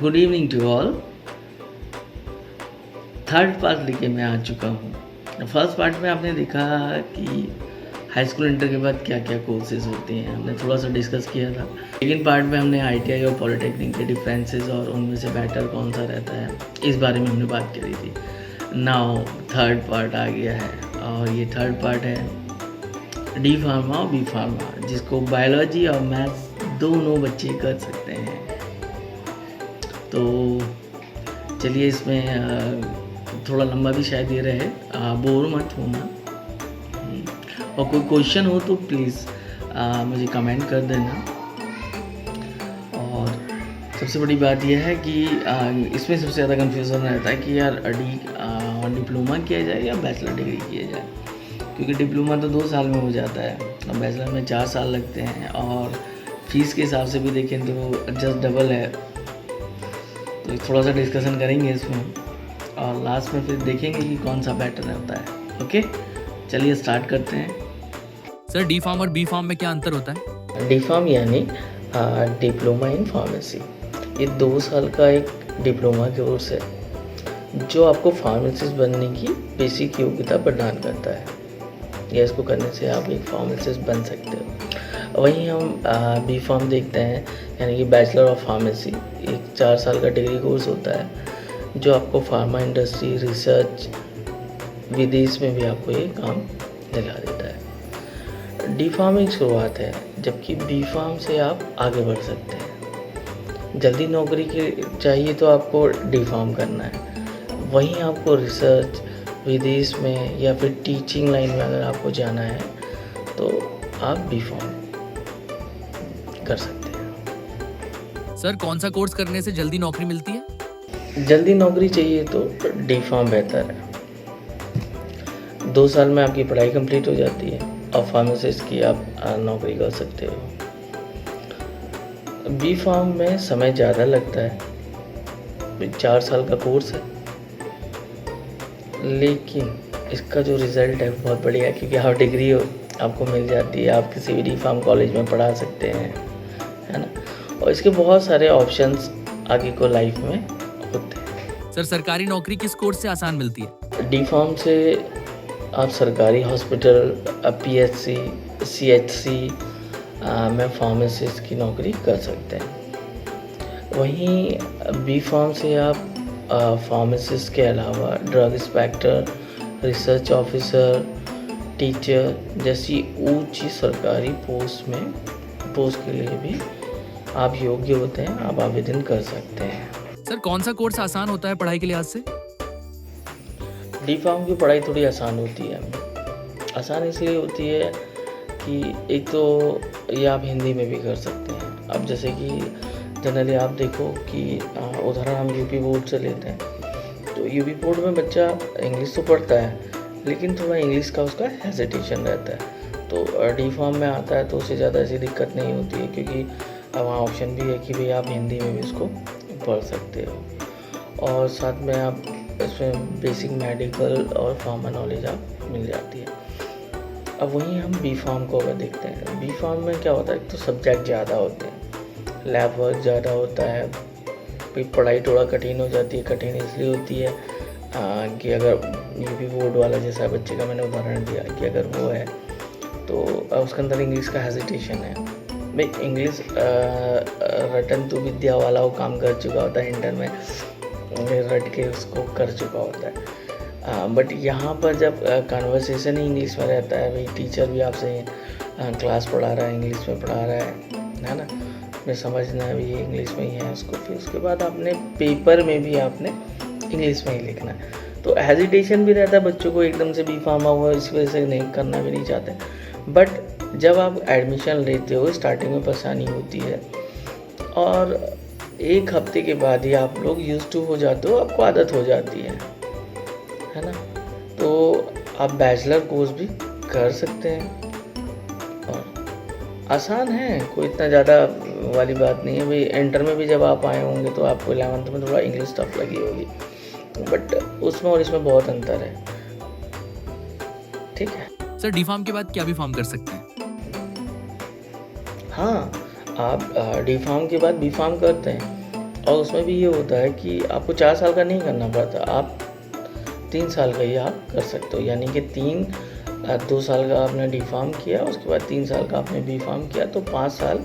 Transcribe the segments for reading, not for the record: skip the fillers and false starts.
Good evening to all. Third part लेके मैं आ चुका हूँ। फर्स्ट पार्ट में आपने देखा कि हाई स्कूल इंटर के बाद क्या क्या कोर्सेज होते हैं, हमने थोड़ा सा डिस्कस किया था। सेकेंड पार्ट में हमने आईटीआई और पॉलिटेक्निक के डिफरेंसेस और उनमें से बेटर कौन सा रहता है इस बारे में हमने बात करी थी। नाउ थर्ड पार्ट आ गया है और ये थर्ड पार्ट है डी फार्मा और बी फार्मा, जिसको बायोलॉजी और मैथ्स दोनों बच्चे कर सकते हैं। तो चलिए, इसमें थोड़ा लंबा भी शायद ये रहे, बोर मत होना। और कोई क्वेश्चन हो तो प्लीज़ मुझे कमेंट कर देना। और सबसे बड़ी बात यह है कि इसमें सबसे ज़्यादा कन्फ्यूज़न रहता है कि यार डिप्लोमा किया जाए या बैचलर डिग्री किया जाए, क्योंकि डिप्लोमा तो 2 साल में हो जाता है और बैचलर में 4 साल लगते हैं, और फीस के हिसाब से भी देखें तो जस्ट डबल है। तो थोड़ा सा डिस्कशन करेंगे इसमें और लास्ट में फिर देखेंगे कि कौन सा बेटर होता है। ओके, चलिए स्टार्ट करते हैं। सर, डी फार्म और बी फार्म में क्या अंतर होता है? डी फार्म यानी डिप्लोमा इन फार्मेसी। ये 2 साल का एक डिप्लोमा कोर्स है जो आपको फार्मासिस्ट बनने की बेसिक योग्यता प्रदान करता है, या इसको करने से आप एक फार्मासिस्ट बन सकते हो। वहीं हम बी फार्म देखते हैं, यानी कि बैचलर ऑफ फार्मेसी, एक 4 साल का डिग्री कोर्स होता है जो आपको फार्मा इंडस्ट्री, रिसर्च, विदेश में भी आपको ये काम दिला देता है। डी फार्म एक शुरुआत है, जबकि बी फार्म से आप आगे बढ़ सकते हैं। जल्दी नौकरी के चाहिए तो आपको डी फार्म करना है, वहीं आपको रिसर्च, विदेश में या फिर टीचिंग लाइन में अगर आपको जाना है तो आप बी फार्म कर सकते हैं। सर, कौन सा कोर्स करने से जल्दी नौकरी मिलती है? जल्दी नौकरी चाहिए तो डी फार्म बेहतर है। 2 साल में आपकी पढ़ाई कंप्लीट हो जाती है और फार्मासिस्ट की आप नौकरी कर सकते हो। बी फार्म में समय ज़्यादा लगता है, 4 साल का कोर्स है, लेकिन इसका जो रिज़ल्ट है बहुत बढ़िया है, क्योंकि आप डिग्री आपको मिल जाती है, आप किसी भी डी फार्म कॉलेज में पढ़ा सकते हैं, है ना। और इसके बहुत सारे ऑप्शंस आगे को लाइफ में होते हैं। सर, सरकारी नौकरी किस कोर्स से आसान मिलती है? डी फार्म से आप सरकारी हॉस्पिटल, पीएचसी, सीएचसी में फार्मासिस्ट की नौकरी कर सकते हैं। वहीं बी फार्म से आप फार्मासिस्ट के अलावा drug inspector, research officer, teacher जैसी ऊंची सरकारी पोस्ट के लिए भी आप योग्य होते हैं, आप आवेदन कर सकते हैं। सर, कौन सा कोर्स आसान होता है पढ़ाई के लिहाज से? डी फार्म की पढ़ाई थोड़ी आसान होती है। आसान इसलिए होती है कि एक तो ये आप हिंदी में भी कर सकते हैं। अब जैसे कि जनरली आप देखो कि उदाहरण हम यूपी बोर्ड से लेते हैं, तो यूपी बोर्ड में बच्चा इंग्लिश तो पढ़ता है, लेकिन थोड़ा इंग्लिश का उसका हेजिटेशन रहता है। तो डी फार्म में आता है तो उससे ज़्यादा ऐसी दिक्कत नहीं होती है, क्योंकि वहाँ ऑप्शन भी है कि भाई आप हिंदी में भी इसको पढ़ सकते हो, और साथ में आप इसमें बेसिक मेडिकल और फार्मा नॉलेज आप मिल जाती है। अब वहीं हम बी फार्म को अगर देखते हैं, बी फार्म में क्या होता है, एक तो सब्जेक्ट ज़्यादा होते हैं, लैब वर्क ज़्यादा होता है, फिर पढ़ाई थोड़ा कठिन हो जाती है। कठिन इसलिए होती है कि अगर यूपी बोर्ड वाला जैसा बच्चे का मैंने उदाहरण दिया कि अगर वो है तो उसके अंदर इंग्लिश का हेजिटेशन है। भाई इंग्लिश रटन तो विद्या वाला वो काम कर चुका होता है, इंटर में रट के उसको कर चुका होता है। बट यहाँ पर जब कन्वर्सेशन ही इंग्लिश में रहता है, भाई टीचर भी आपसे क्लास पढ़ा रहा है, इंग्लिश में पढ़ा रहा है ना, में समझना भी इंग्लिश में ही है उसको, फिर उसके बाद आपने पेपर में भी आपने इंग्लिश में ही लिखना है, तो हेजिटेशन भी रहता है बच्चों को, एकदम से बी फार्मा हुआ इस वजह से नहीं करना भी नहीं चाहते। बट जब आप एडमिशन लेते हो स्टार्टिंग में परेशानी होती है, और 1 हफ्ते के बाद ही आप लोग यूज्ड टू हो जाते हो, आपको आदत हो जाती है ना। तो आप बैचलर कोर्स भी कर सकते हैं और आसान है, कोई इतना ज़्यादा वाली बात नहीं है। भाई इंटर में भी जब आप आए होंगे तो आपको 11th में थोड़ा इंग्लिश टफ लगी होगी, बट उसमें और इसमें बहुत अंतर है। ठीक है सर, डी फार्म के बाद क्या बी फार्म कर सकते हैं? हाँ, आप डी फार्म के बाद बी फार्म करते हैं और उसमें भी ये होता है कि आपको 4 साल का नहीं करना पड़ता, आप 3 साल का ही आप कर सकते हो। यानी कि 2 साल का आपने डी फार्म किया, उसके बाद 3 साल का आपने बी फार्म किया, तो 5 साल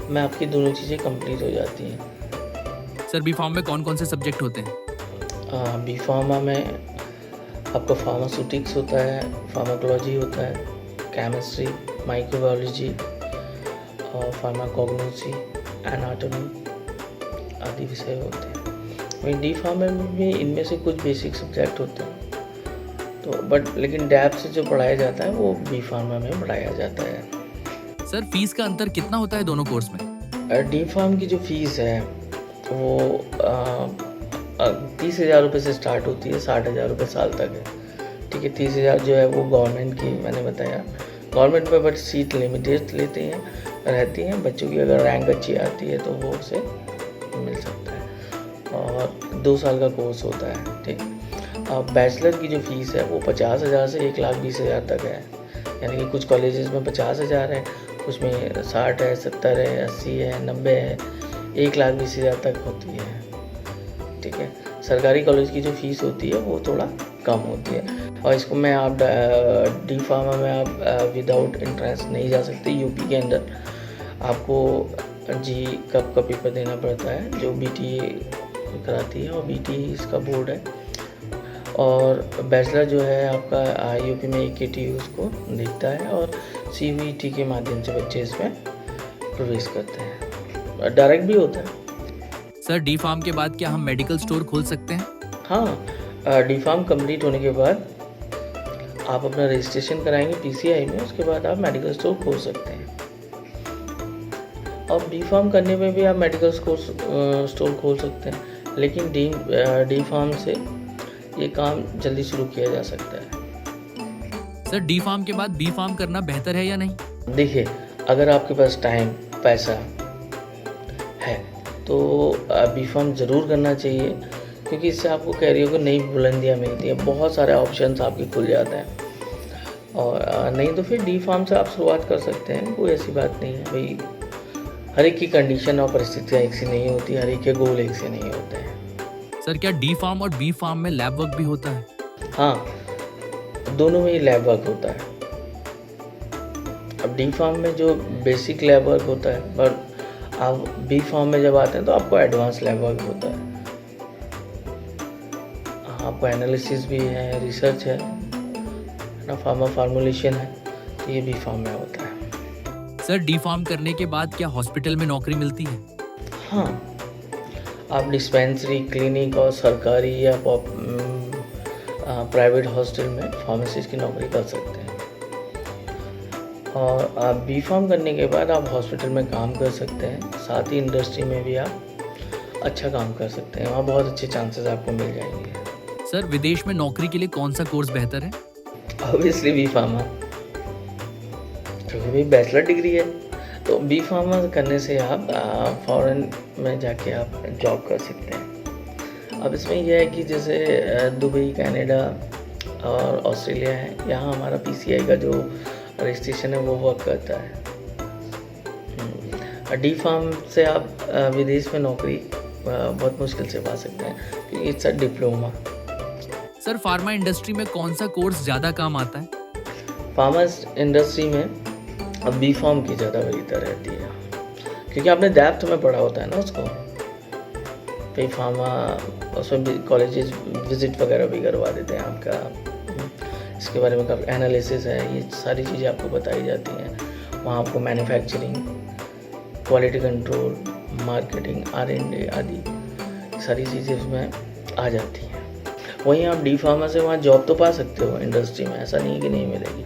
में आपकी दोनों चीज़ें कंप्लीट हो जाती हैं। सर बी फार्म में कौन कौन से सब्जेक्ट होते हैं? बी फार्मा में आपका फार्मास्यूटिक्स होता है, फार्माकोलॉजी होता है, केमिस्ट्री, माइक्रोबायोलॉजी और फार्माकोग्नोसी, एनाटॉमी आदि विषय होते हैं। वहीं डी फार्मा में भी इनमें से कुछ बेसिक सब्जेक्ट होते हैं, तो लेकिन डेप्थ से जो पढ़ाया जाता है वो बी फार्मा में पढ़ाया जाता है। सर फीस का अंतर कितना होता है दोनों कोर्स में? डी फार्म की जो फीस है वो 30,000 रुपये से स्टार्ट होती है, 60,000 रुपये साल तक है। ठीक है, 30,000 जो है वो गवर्नमेंट की, मैंने बताया गवर्नमेंट में, बट सीट लिमिटेड लेते हैं रहती हैं। बच्चों की अगर रैंक अच्छी आती है तो वो उसे मिल सकता है, और 2 साल का कोर्स होता है। ठीक, अब बैचलर की जो फीस है वो 50,000 से 1,20,000 तक है। यानी कि कुछ कॉलेजेस में 50,000 है, कुछ में 60 है, 70 है, 80 है, 90 है, 1,20,000 तक होती है। ठीक है, सरकारी कॉलेज की जो फीस होती है वो थोड़ा कम होती है, और इसको में आप डी फार्मा में आप विदाउट एंट्रेंस नहीं जा सकते। यूपी के अंदर आपको जी कप का पेपर देना पड़ता है, जो बीटीए कराती है, और बीटीए इसका बोर्ड है। और बैचलर जो है आपका यूपी में AKT उसको देखता है, और CVT के माध्यम से बच्चे इसमें प्रवेश करते हैं। डायरेक्ट भी होता है। सर डी फार्म के बाद क्या हम मेडिकल स्टोर खोल सकते हैं? हाँ, डी फार्म कम्प्लीट होने के बाद आप अपना रजिस्ट्रेशन कराएंगे PCI में, उसके बाद आप मेडिकल स्टोर खोल सकते हैं। और बी फार्म करने में भी आप मेडिकल स्टोर खोल सकते हैं, लेकिन डी फार्म से ये काम जल्दी शुरू किया जा सकता है। सर डी फार्म के बाद बी फार्म करना बेहतर है या नहीं? देखिए, अगर आपके पास टाइम पैसा है तो बी फार्म ज़रूर करना चाहिए, क्योंकि इससे आपको कैरियर को नई बुलंदियाँ मिलती हैं, बहुत सारे ऑप्शंस आपके खुल जाते हैं। और नहीं तो फिर डी फार्म से आप शुरुआत कर सकते हैं, कोई ऐसी बात नहीं है भाई। हर एक की कंडीशन और परिस्थितियाँ एक सी नहीं होती, हर एक के गोल एक से नहीं होते हैं। सर क्या डी फार्म और बी फार्म में लैब वर्क भी होता है? हाँ, दोनों में ही लैब वर्क होता है। अब डी फार्म में जो बेसिक लैब वर्क होता है, पर आप बी फार्म में जब आते हैं तो आपको एडवांस लैब वर्क होता है। आपको एनालिसिस भी है, रिसर्च है ना, फार्मूलेशन है, तो ये बी फार्म में होता है। सर डी फार्म करने के बाद क्या हॉस्पिटल में नौकरी मिलती है? हाँ, आप डिस्पेंसरी, क्लिनिक और सरकारी या प्राइवेट हॉस्टल में फार्मासिस्ट की नौकरी कर सकते हैं। और आप बी फार्म करने के बाद आप हॉस्पिटल में काम कर सकते हैं, साथ ही इंडस्ट्री में भी आप अच्छा काम कर सकते हैं, वहाँ बहुत अच्छे चांसेस आपको मिल जाएंगे। सर विदेश में नौकरी के लिए कौन सा कोर्स बेहतर है? ऑब्वियसली बी फार्मा, क्योंकि भाई बैचलर डिग्री है, तो बी फार्मा करने से आप फॉरेन में जाके आप जॉब कर सकते हैं। अब इसमें यह है कि जैसे दुबई, कनाडा और ऑस्ट्रेलिया है, यहाँ हमारा PCI का जो रजिस्ट्रेशन है वो वर्क करता है। डी फार्म से आप विदेश में नौकरी बहुत मुश्किल से पा सकते हैं, क्योंकि it's a diploma. Sir pharma industry में कौन सा कोर्स ज़्यादा काम आता है? फार्मा इंडस्ट्री में अब बी फार्म की ज़्यादा वरीयता रहती है, क्योंकि आपने डेप्थ में पढ़ा होता है ना उसको। कई फार्मा उसमें कॉलेजेस विजिट वगैरह भी करवा देते हैं आपका, इसके बारे में काफ़ी एनालिसिस है, ये सारी चीज़ें आपको बताई जाती हैं। वहाँ आपको manufacturing, quality control, marketing, R&D आदि सारी चीज़ें उसमें आ जाती हैं। वहीं आप डी फार्मा से वहाँ जॉब तो पा सकते हो इंडस्ट्री में, ऐसा नहीं कि नहीं मिलेगी,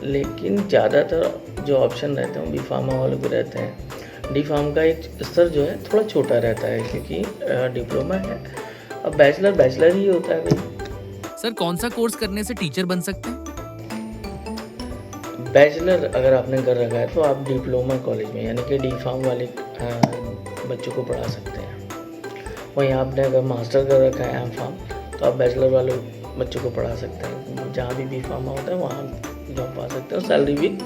लेकिन ज़्यादातर जो ऑप्शन रहते हैं बी फार्मा वालों को रहते हैं। डी फार्म का एक स्तर जो है थोड़ा छोटा रहता है, क्योंकि डिप्लोमा है, अब बैचलर ही होता है भाई। सर कौन सा कोर्स करने से टीचर बन सकते हैं? बैचलर अगर आपने कर रखा है तो आप डिप्लोमा कॉलेज में, यानी कि डी फार्म वाले बच्चों को पढ़ा सकते हैं। वहीं आपने अगर मास्टर कर रखा है M.Pharm, तो आप बैचलर वाले बच्चों को पढ़ा सकते हैं। जहाँ भी बी फार्मा होता है वहाँ जॉब पा सकते हैं, और सैलरी भी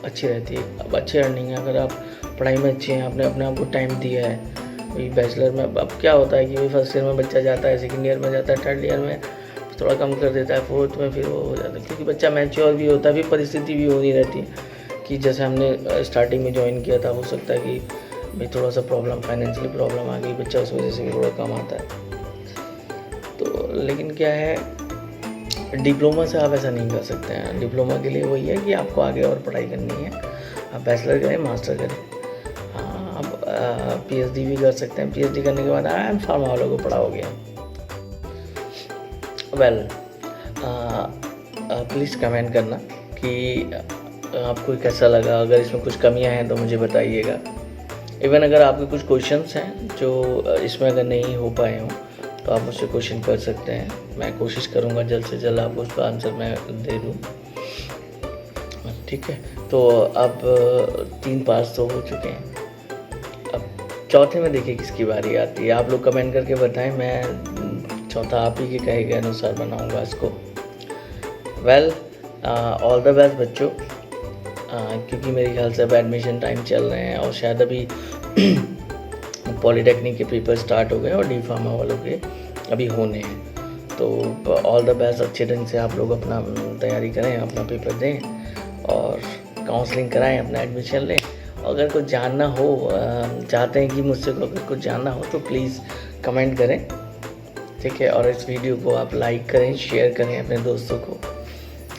अच्छी रहती है। अब अच्छी अर्निंग है, अगर आप पढ़ाई में अच्छे हैं, आपने अपने आप को टाइम दिया है, अभी बैचलर में अब क्या होता है कि फर्स्ट ईयर में बच्चा जाता है, सेकेंड ईयर में जाता है, थर्ड ईयर में थोड़ा कम कर देता है, फोर्थ में फिर वो हो जाता है, क्योंकि बच्चा मैच्योर भी होता है, फिर परिस्थिति भी हो नहीं रहती कि जैसे हमने स्टार्टिंग में ज्वाइन किया था, हो सकता है कि भाई थोड़ा सा प्रॉब्लम, फाइनेंशियली प्रॉब्लम आ गई, बच्चा उस वजह से भी थोड़ा कम आता है। तो लेकिन क्या है, डिप्लोमा से आप ऐसा नहीं कर सकते हैं। डिप्लोमा के लिए वही है कि आपको आगे और पढ़ाई करनी है, आप बैचलर करें, मास्टर करें। हाँ, आप पीएचडी भी कर सकते हैं। पीएचडी करने के बाद आराम फार्मा वालों को पढ़ाओगे। वेल, प्लीज़ कमेंट करना कि आपको कैसा लगा। अगर इसमें कुछ कमियां हैं तो मुझे बताइएगा। इवन अगर आपके कुछ क्वेश्चंस हैं जो इसमें अगर नहीं हो पाए हों तो आप मुझसे क्वेश्चन कर सकते हैं। मैं कोशिश करूंगा जल्द से जल्द आपको उसका आंसर मैं दे दूं। ठीक है, तो अब 3 पार्ट्स तो हो चुके हैं, अब चौथे में देखिए किसकी बारी आती है। आप लोग कमेंट करके बताएं, मैं चौथा आप ही के कहे गए अनुसार बनाऊंगा इसको। वेल, ऑल द बेस्ट बच्चों, क्योंकि मेरे ख्याल से अब एडमिशन टाइम चल रहे हैं और शायद अभी पॉलीटेक्निक के पेपर स्टार्ट हो गए और डी फार्मा वालों के अभी होने हैं। तो ऑल द बेस्ट, अच्छे ढंग से आप लोग अपना तैयारी करें, अपना पेपर दें और काउंसलिंग कराएं, अपना एडमिशन लें। अगर कुछ जानना हो, चाहते हैं कि मुझसे अगर कुछ जानना हो तो प्लीज़ कमेंट करें, ठीक है। और इस वीडियो को आप लाइक करें, शेयर करें अपने दोस्तों को,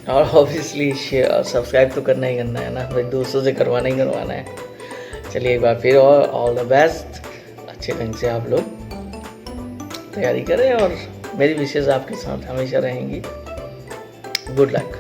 और ऑब्वियसली सब्सक्राइब तो करना ही करना है ना भाई, दोस्तों से करवाना ही करवाना है। चलिए एक बार फिर, और ऑल द बेस्ट, अच्छे ढंग से आप लोग तैयारी करें और मेरी विशेष आपके साथ हमेशा रहेंगी। Good luck.